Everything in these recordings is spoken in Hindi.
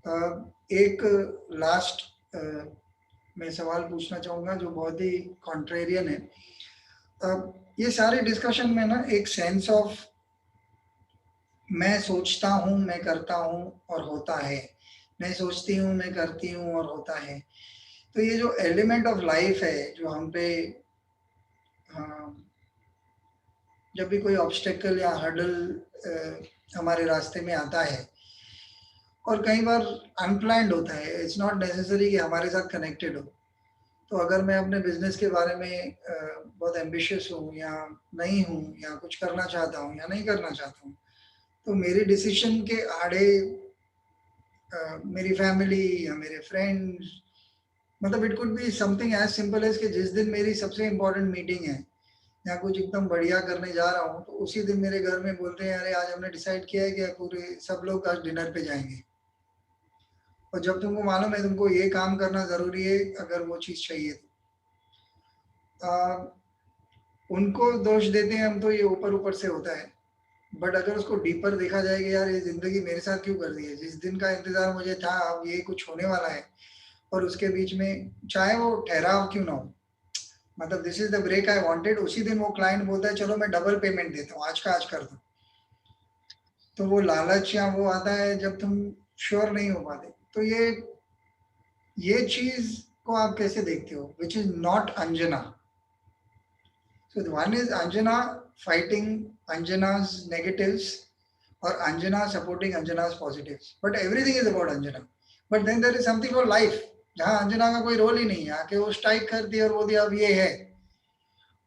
एक लास्ट मैं सवाल पूछना चाहूँगा जो बहुत ही कॉन्ट्रेरियन है। ये सारे डिस्कशन में ना एक सेंस ऑफ मैं सोचता हूँ, मैं करता हूँ और होता है। मैं सोचती हूँ, मैं करती हूँ और होता है। तो ये जो एलिमेंट ऑफ लाइफ है, जो हम पे जब भी कोई ऑब्स्टेकल या हर्डल हमारे रास्ते में आता है और कई बार अनप्लैन्ड होता है, इट्स नॉट नेसेसरी कि हमारे साथ कनेक्टेड हो। तो अगर मैं अपने बिज़नेस के बारे में बहुत एम्बिशियस हूँ या नहीं हूँ या कुछ करना चाहता हूँ या नहीं करना चाहता हूँ, तो मेरे डिसीज़न के आड़े मेरी फैमिली या मेरे फ्रेंड्स, मतलब it could be something as simple as कि जिस दिन मेरी सबसे इम्पोर्टेंट मीटिंग है या कुछ एकदम बढ़िया करने जा रहा हूँ, तो उसी दिन मेरे घर में बोलते हैं, "अरे! आज हमने डिसाइड किया है कि पूरे सब लोग आज डिनर पे जाएँगे।" और जब तुमको मालूम है तुमको ये काम करना ज़रूरी है, अगर वो चीज़ चाहिए तो। अ, उनको दोष देते हैं हम, तो ये ऊपर-ऊपर से होता है। बट अगर उसको डीपर देखा जाए कि यार ये ज़िंदगी मेरे साथ क्यों कर रही है? जिस दिन का इंतज़ार मुझे था, अब ये कुछ होने वाला है और उसके बीच में चाहे वो ठहराव क्यों ना हो, मतलब this is the break I wanted, उसी दिन वो क्लाइंट बोलता है चलो मैं डबल पेमेंट देता हूँ, आज का आज कर दो। तो वो लालच या वो आता है जब तुम श्योर नहीं हो पाते। तो ये चीज़ को आप कैसे देखते हो? Which is not Anjana. So the one is Anjana fighting Anjana's negatives or Anjana supporting Anjana's positives. But everything is about Anjana. But then there is something called life. जहाँ अंजना का कोई रोल ही नहीं है, आके वो स्ट्राइक कर दिया और वो दिया अब ये है।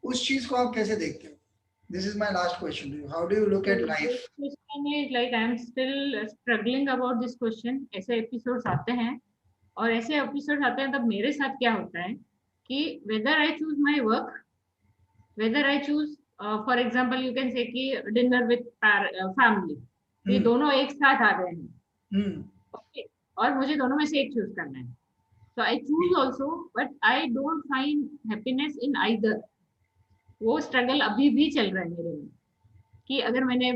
उस चीज को आप कैसे देखते हो? This is my last question to you, how do you look So at this life? question is like I am still struggling about this question. ऐसे एपिसोड्स आते हैं और ऐसे एपिसोड्स आते हैं तब मेरे साथ क्या होता है कि whether I choose my work, whether I choose for example you can say कि dinner with family, तो ये हम्म दोनों एक साथ आ गए हैं, हम्म ओके, और मुझे दोनों में से एक चूज करना है. So I choose also, but I don't find happiness in either. वो स्ट्रगल अभी भी चल रहा है मेरे में कि अगर मैंने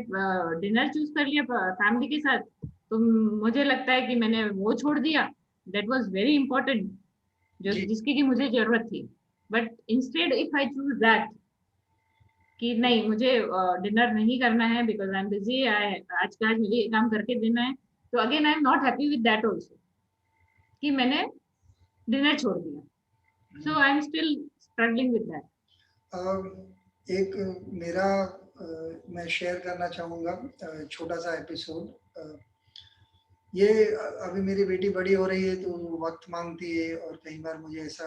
डिनर चूज कर लिया फैमिली के साथ, तो मुझे लगता है कि मैंने वो छोड़ दिया दैट वाज वेरी इंपॉर्टेंट, जो जी जिसकी की मुझे जरूरत थी. But instead if I choose that कि नहीं मुझे डिनर नहीं करना है बिकॉज आई एम बिजी, आज का आज मुझे ये काम करके देना है, तो again I am not happy with that also कि मैंने डिनर छोड़ दिया. So I am still struggling with that. एक मेरा मैं शेयर करना चाहूँगा छोटा सा एपिसोड। ये अभी मेरी बेटी बड़ी हो रही है तो वक़्त माँगती है और कई बार मुझे ऐसा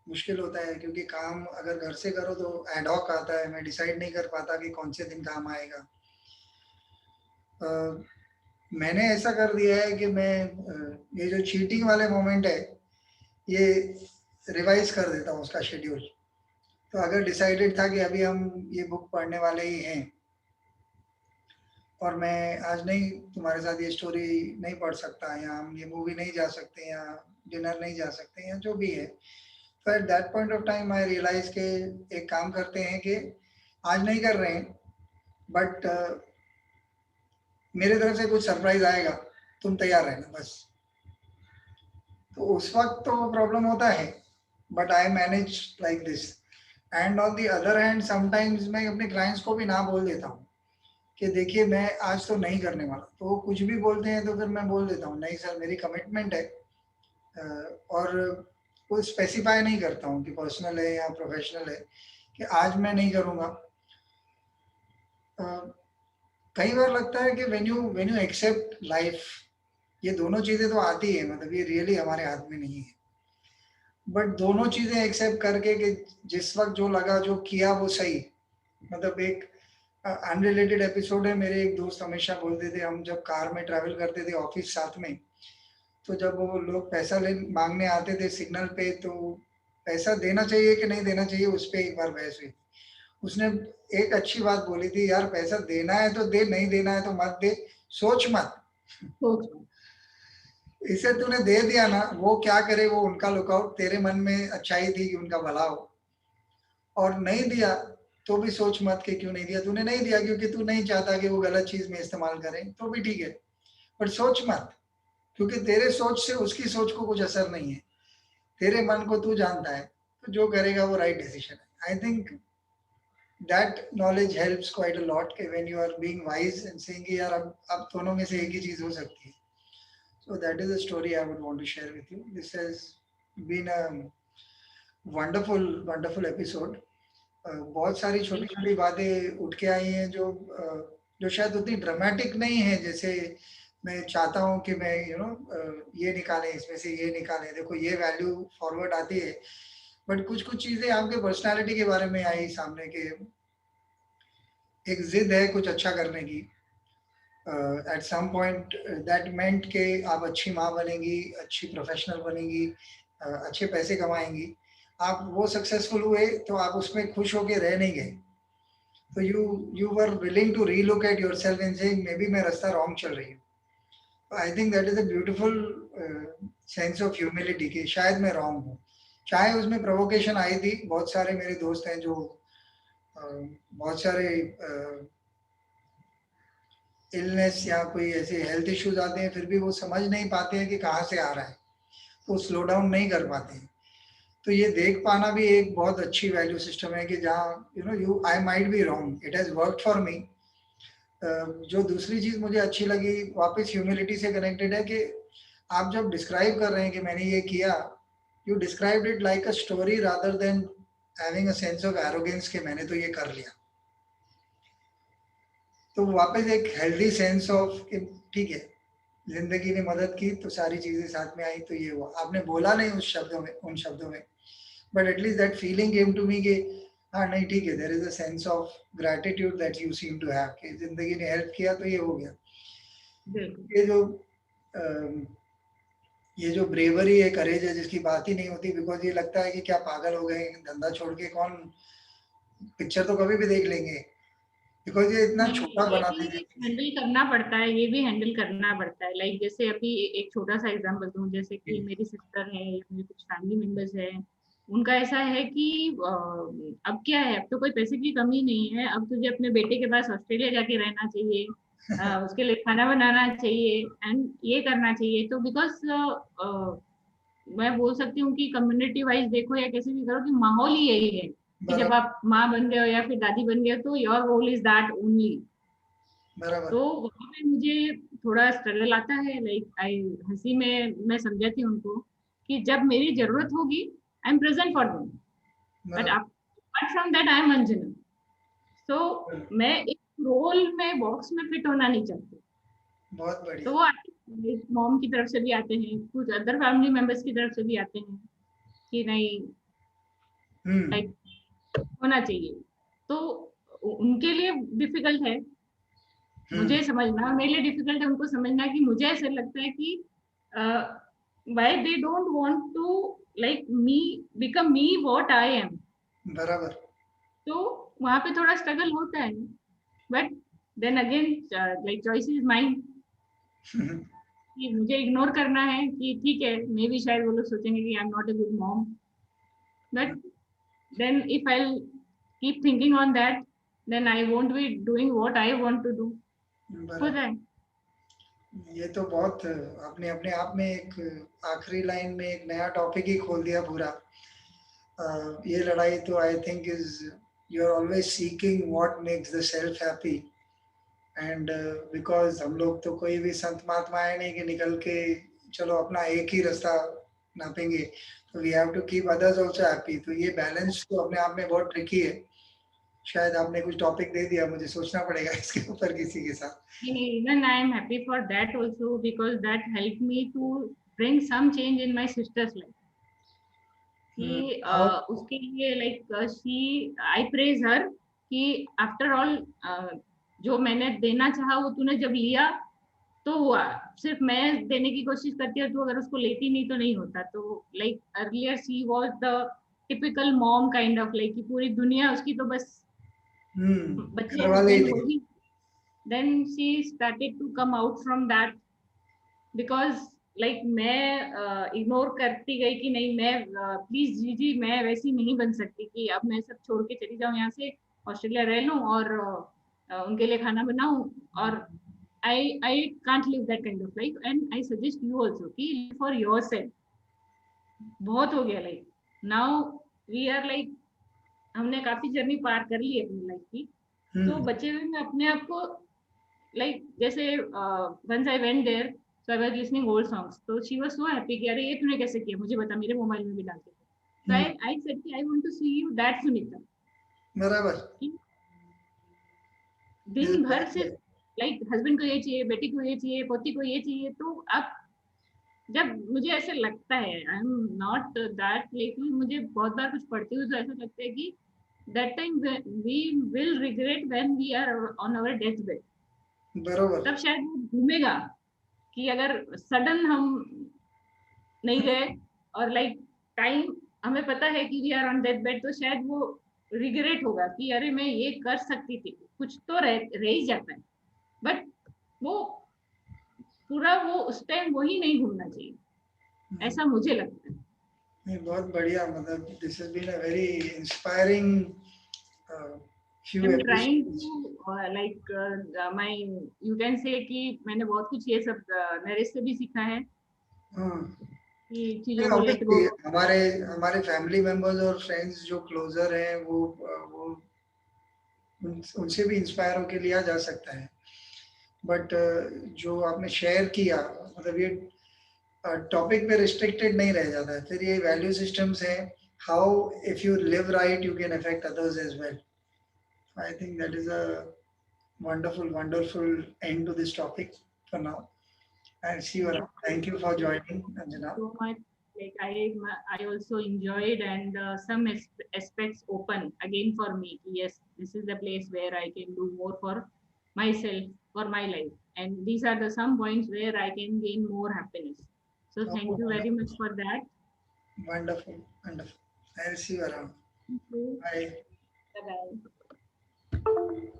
मुश्किल होता है क्योंकि काम अगर घर से करो तो एड हॉक आता है, मैं डिसाइड नहीं कर पाता कि कौन से दिन काम आएगा। अ, मैंने ऐसा कर दिया है कि मैं ये जो चीटिंग वाले मोमेंट है, ये रिवाइज़ कर देता हूँ उसका शेड्यूल। तो अगर डिसाइडेड था कि अभी हम ये बुक पढ़ने वाले ही हैं और मैं आज नहीं तुम्हारे साथ ये स्टोरी नहीं पढ़ सकता या हम ये मूवी नहीं जा सकते या डिनर नहीं जा सकते या जो भी है। तो at that point of time I realise कि एक काम करते हैं कि आज नहीं कर रहे हैं, बट मेरे तरफ से कुछ सरप्राइज़ आएगा, तुम तैयार रहना बस। तो उस वक़्त तो वो प्रॉब्लम होता है, but I manage like this. And on the other hand sometimes मैं अपने क्लाइंट्स को भी ना बोल देता हूँ कि देखिए मैं आज तो नहीं करने वाला। तो वो कुछ भी बोलते हैं तो फिर मैं बोल देता हूँ, नहीं सर मेरी कमिटमेंट है। और वो स्पेसिफाई नहीं करता हूँ कि पर्सनल है या प्रोफेशनल है, कि आज मैं नहीं करूँगा। अ, कई बार लगता है कि व्हेन यू एक्सेप्ट लाइफ, ये दोनों चीज़ें तो आती है, मतलब ये रियली हमारे हाथ में नहीं है। बट दोनों चीज़ें एक्सेप्ट करके कि जिस वक़्त जो लगा, जो किया वो सही। मतलब एक अनरिलेटेड एपिसोड है, मेरे एक दोस्त हमेशा बोलते थे, हम जब कार में ट्रैवल करते थे ऑफिस साथ में, तो जब वो लोग पैसा ले मांगने आते थे सिग्नल पे, तो पैसा देना चाहिए कि नहीं देना चाहिए उस पे एक बार बहस हुई। उसने एक अच्छी बात बोली थी, यार पैसा देना है तो दे, नहीं देना है तो मत दे, सोच मत। इसे तूने दे दिया ना, वो क्या करे वो उनका लुकआउट, तेरे मन में अच्छाई थी कि उनका भला हो। और नहीं दिया तो भी सोच मत कि क्यों नहीं दिया। तूने नहीं दिया क्योंकि तू नहीं चाहता कि वो गलत चीज़ में इस्तेमाल करें, तो भी ठीक है, पर सोच मत। क्योंकि तेरे सोच से उसकी सोच को कुछ असर नहीं है, तेरे मन को तू जानता है, तो जो करेगा वो राइट डिसीजन है। I think that knowledge helps quite a lot कि when you are being wise and saying कि यार अब दोनों में से एक ही चीज हो सकती है। So that is a story I would want to share with you. This has been a wonderful wonderful episode. बहुत सारी छोटी छोटी बातें उठ के आई हैं जो शायद उतनी ड्रामेटिक नहीं है जैसे मैं चाहता हूँ कि मैं ये निकालें, इसमें से ये निकालें, देखो ये वैल्यू फॉरवर्ड आती है। बट कुछ कुछ चीजें आपके पर्सनालिटी के बारे में आई सामने के, एक जिद है कुछ अच्छा करने की। एट सम पॉइंट दैट मेंट के आप अच्छी माँ बनेंगी, अच्छी प्रोफेशनल बनेंगी, अच्छे पैसे कमाएंगी। आप वो सक्सेसफुल हुए तो आप उसमें खुश होके रह नहीं गए, तो you were willing to relook at yourself and saying maybe मैं रास्ता रॉन्ग चल रही हूँ। I think that is a beautiful sense of humility कि शायद मैं रॉन्ग हूँ। चाहे उसमें प्रोवोकेशन आई थी, बहुत सारे मेरे दोस्त हैं जो बहुत सारे इलनेस या कोई ऐसे हेल्थ इश्यूज आते हैं, फिर भी वो समझ नहीं पाते हैं कि कहाँ से आ रहा है, तो स्लो डाउन नहीं कर पाते हैं। तो ये देख पाना भी एक बहुत अच्छी वैल्यू सिस्टम है कि जहाँ you I might be wrong, it has worked for me. जो दूसरी चीज मुझे अच्छी लगी वापस ह्यूमिलिटी से कनेक्टेड है कि आप जब डिस्क्राइब कर रहे हैं कि मैंने ये किया, you described it like a story rather than having a sense of arrogance कि मैंने तो ये कर लिया। तो वापस एक हेल्दी सेंस ऑफ कि ठीक है, जिंदगी ने मदद की तो सारी चीजें साथ में आई, तो ये हुआ। आपने बोला नहीं उस शब्दों में, उन शब्दों में, but at least that feeling came to me कि हाँ नहीं ठीक है, there is a sense of gratitude that you seem to have कि जिंदगी ने हेल्प किया तो ये हो गया। ये जो ये जो ब्रेवरी है, करेज है, जिसकी बात ही नहीं होती, बिकॉज ये लगता है कि क्या पागल हो गए, धंधा छोड़ के कौन, पिक्चर तो कभी भी देख लेंगे, बिकॉज ये इतना नहीं, छोटा ये बना भी देते थे। हैंडल करना पड़ता है, ये भी हैंडल करना पड़ता है। लाइक जैसे अभी एक छोटा सा एग्जांपल दूं, जैसे कि मेरी सिस्टर है या मेरे कुछ फैमिली मेंबर्स है, उनका ऐसा है कि अब क्या है, अब तो कोई पैसे की कमी नहीं है, अब तुझे अपने बेटे के पास ऑस्ट्रेलिया जाके रहना चाहिए, उसके लिए खाना बनाना चाहिए एंड ये करना चाहिए। तो बिकॉज मैं बोल सकती हूँ कि कम्युनिटी वाइज देखो या कैसे भी करो कि माहौल ही यही है कि जब बराबर आप माँ बन गए हो या फिर दादी बन गए हो तो your role is that only. बराबर। तो वहां पे मुझे थोड़ा स्ट्रगल आता है। लाइक आई हंसी में मैं समझाती हूँ उनको कि जब मेरी जरूरत होगी I am present for them, but बराबर। Apart from that I am Anjana. So मैं एक रोल में बॉक्स में फिट होना नहीं चाहती। बहुत तो बढ़िया। वो मॉम की तरफ से भी आते हैं, कुछ अदर फैमिली मेंबर्स की तरफ से भी आते हैं कि नहीं, हम्म। लाइक होना चाहिए। तो उनके लिए डिफिकल्ट है हम्म। मुझे समझना, मेरे लिए डिफिकल्ट है उनको समझना कि मुझे ऐसा लगता है कि why they don't want to like me become me what I am. बराबर। तो वहां पे थोड़ा स्ट्रगल होता है, but then again like choice is mind कि मुझे इग्नोर करना है कि ठीक है, मे भी शायद वो लोग सोचेंगे कि I am not a good mom, but then if I keep thinking on that then I won't be doing what I want to do. हो बराबर। जाए। ये तो बहुत आपने अपने आप में एक आखिरी लाइन में एक नया टॉपिक ही खोल दिया पूरा। ये लड़ाई तो I think is you are always seeking what makes the self happy. And because हम लोग तो कोई भी संत महात्मा है नहीं कि निकल के चलो अपना एक ही रास्ता नापेंगे, तो we have to keep others also happy. तो ये बैलेंस तो अपने आप में बहुत ट्रिकी है। शायद आपने कुछ टॉपिक दे दिया, मुझे सोचना पड़ेगा इसके ऊपर किसी के साथ। Even I am happy for that also because that helped me to bring some change in my sister's life. कि बहुत। उसके लिए लाइक शी आई प्रेज हर कि आफ्टर ऑल जो मैंने देना चाहा वो तूने जब लिया तो हुआ। सिर्फ मैं देने की कोशिश करती हूँ, तो अगर उसको लेती नहीं तो नहीं होता। तो like earlier she was the typical mom kind of, like कि पूरी दुनिया उसकी तो बस बच्चे घर वाले ही हस्बैंड थे। होगी। then she started to come out from that because like मैं इग्नोर करती गई कि नहीं मैं प्लीज जी जी मैं वैसी नहीं बन सकती कि अब मैं सब छोड़ के चली जाऊं यहाँ से, ऑस्ट्रेलिया रह लूं और उनके लिए खाना बनाऊं और I can't live that kind of life, and I suggest you also कि live for yourself. बहुत हो गया like. Now we are like, हमने काफी जर्नी पार कर ली है अपनी लाइफ की. तो बचे हुए में अपने आप को लाइक जैसे once I went there, so I was listening old songs. तो she was so happy कि अरे ये तूने कैसे किया, मुझे बता, मेरे मोबाइल में भी डाल के. So I said कि I want to see you that Sunita. बराबर. दिन भर से लाइक हस्बैंड को ये चाहिए, बेटी को ये चाहिए, पोती को ये चाहिए. तो अब जब मुझे ऐसे लगता है, आई एम नॉट दैट लेकिन मुझे बहुत बार कुछ पढ़ती हूँ तो ऐसा लगता है कि that time we will regret when we are on our death bed. बराबर. तब शायद वो घूमेगा कि अगर सडन हम नहीं गए और लाइक टाइम हमें पता है कि we are on death bed, तो शायद वो रिग्रेट होगा कि अरे मैं ये कर सकती थी. कुछ तो रह ही जाता है, बट वो पूरा वो उस टाइम वही नहीं घूमना चाहिए, ऐसा मुझे लगता है. नहीं, बहुत बढ़िया. मतलब this has been a very inspiring few I'm trying episodes. to like my you can say कि मैंने बहुत कुछ ये सब नरेश से भी सीखा है कि चीजों को लेट गो. हमारे फैमिली मेंबर्स और फ्रेंड्स जो क्लोजर हैं वो उनसे भी इंस्पायर होके लिया जा सकता है. बट जो आपने शेयर किया, मतलब ये टॉपिक पे रिस्ट्रिक्टेड नहीं रह जाता है. फिर ये वैल्यू सिस्टम्स हैं, how if you live right you can affect others as well. I think that is a wonderful end to this topic for now. I'll see you around. Thank you for joining, Anjana. So much. Like I also enjoyed, and some aspects open again for me. Yes, this is the place where I can do more for myself, for my life, and these are the some points where I can gain more happiness. So thank you very much for that. Wonderful. I'll see you around. Thank you. Bye. Bye bye.